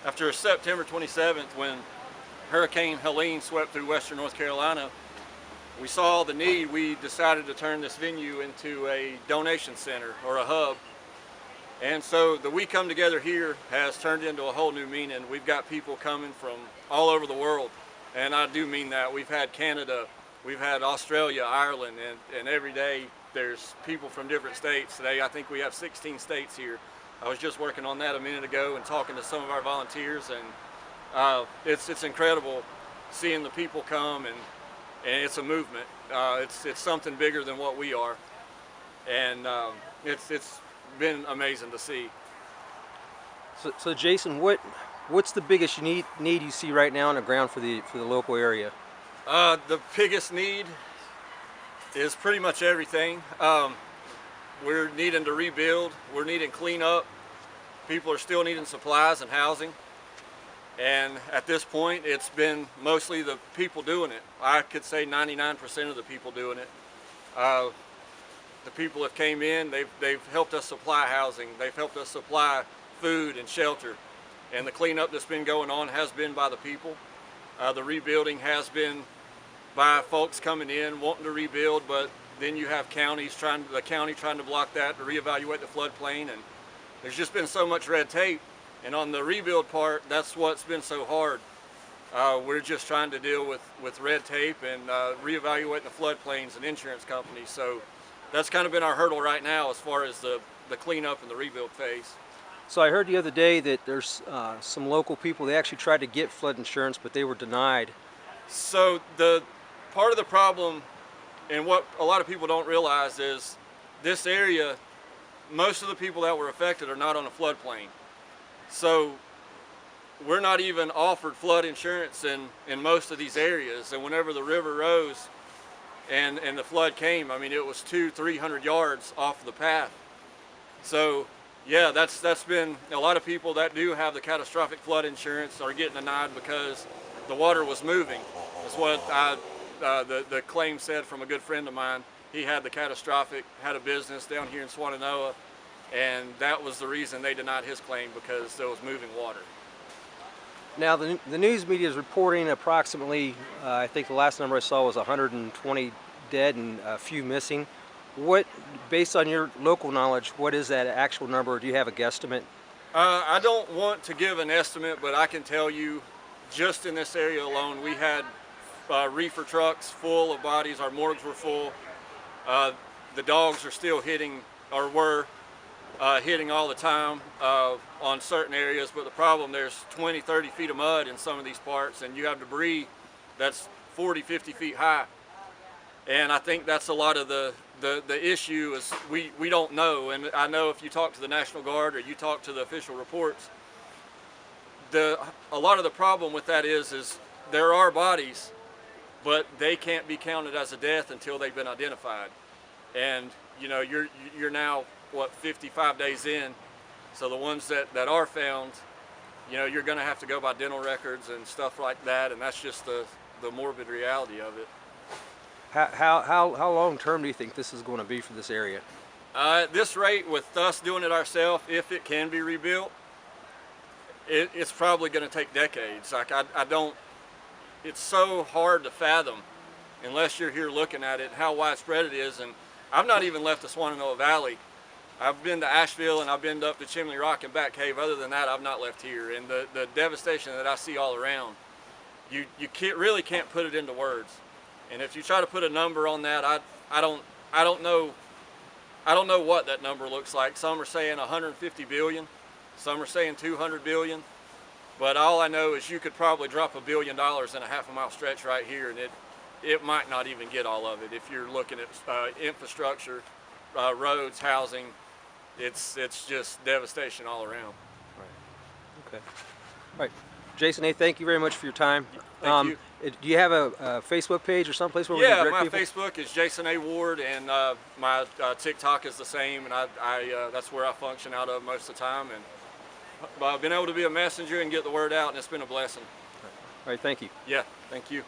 After September 27th, when Hurricane Helene swept through western North Carolina, we saw the need. We decided to turn this venue into a donation center or a hub. And so the We Come Together Here has turned into a whole new meaning. We've got people coming from all over the world, and I do mean that. We've had Canada, we've had Australia, Ireland, and every day there's people from different states. Today I think we have 16 states here. I was just working on that a minute ago and talking to some of our volunteers, and it's incredible seeing the people come, and it's a movement. It's something bigger than what we are, and it's been amazing to see. So Jason, what's the biggest need you see right now on the ground for the local area? The biggest need is pretty much everything. We're needing to rebuild. We're needing cleanup. People are still needing supplies and housing. And at this point, it's been mostly the people doing it. I could say 99% of the people doing it. The people that came in, they've helped us supply housing. They've helped us supply food and shelter. And the cleanup that's been going on has been by the people. The rebuilding has been by folks coming in, wanting to rebuild, but then you have the county trying to block that, to reevaluate the floodplain, and there's just been so much red tape. And on the rebuild part, that's what's been so hard. We're just trying to deal with red tape and reevaluating the floodplains and insurance companies. So that's kind of been our hurdle right now as far as the cleanup and the rebuild phase. So I heard the other day that there's some local people, they actually tried to get flood insurance, but they were denied. So the part of the problem, and what a lot of people don't realize, is this area, most of the people that were affected are not on a floodplain. So we're not even offered flood insurance in most of these areas. And whenever the river rose and the flood came, I mean, it was 200-300 yards off the path. So yeah, that's been a lot of people that do have the catastrophic flood insurance are getting denied because the water was moving. That's what the claim said from a good friend of mine. He had the catastrophic, had a business down here in Swannanoa, and that was the reason they denied his claim, because there was moving water. Now the news media is reporting approximately, I think the last number I saw was 120 dead and a few missing. What, based on your local knowledge, what is that actual number? Do you have a guesstimate? I don't want to give an estimate, but I can tell you, just in this area alone, we had reefer trucks full of bodies. Our morgues were full. The dogs are still hitting, or were hitting all the time on certain areas, but the problem, there's 20-30 feet of mud in some of these parts, and you have debris that's 40-50 feet high. And I think that's a lot of the issue is we don't know. And I know if you talk to the National Guard or you talk to the official reports, a lot of the problem with that is there are bodies, but they can't be counted as a death until they've been identified. And you know, you're now, what, 55 days in, so the ones that are found, you know, you're going to have to go by dental records and stuff like that, and that's just the morbid reality of it. How long term do you think this is going to be for this area? At this rate, with us doing it ourselves, if it can be rebuilt, it's probably going to take decades. Like I don't, it's so hard to fathom unless you're here looking at it, how widespread it is. And I've not even left the Swannanoa Valley. I've been to Asheville and I've been up to Chimney Rock and Bat Cave. Other than that, I've not left here. And the devastation that I see all around, you really can't put it into words. And if you try to put a number on that, I don't know what that number looks like. Some are saying 150 billion, some are saying 200 billion. But all I know is you could probably drop $1 billion in a half-a-mile stretch right here, and it might not even get all of it. If you're looking at infrastructure, roads, housing, it's just devastation all around. Right. Okay. All right. Jason, hey, thank you very much for your time. Thank you. Do you have a Facebook page or someplace where we can direct people? Yeah, my Facebook is Jason A. Ward, and my TikTok is the same, and that's where I function out of most of the time. And I've been able to be a messenger and get the word out, and it's been a blessing. All right, thank you. Yeah, thank you.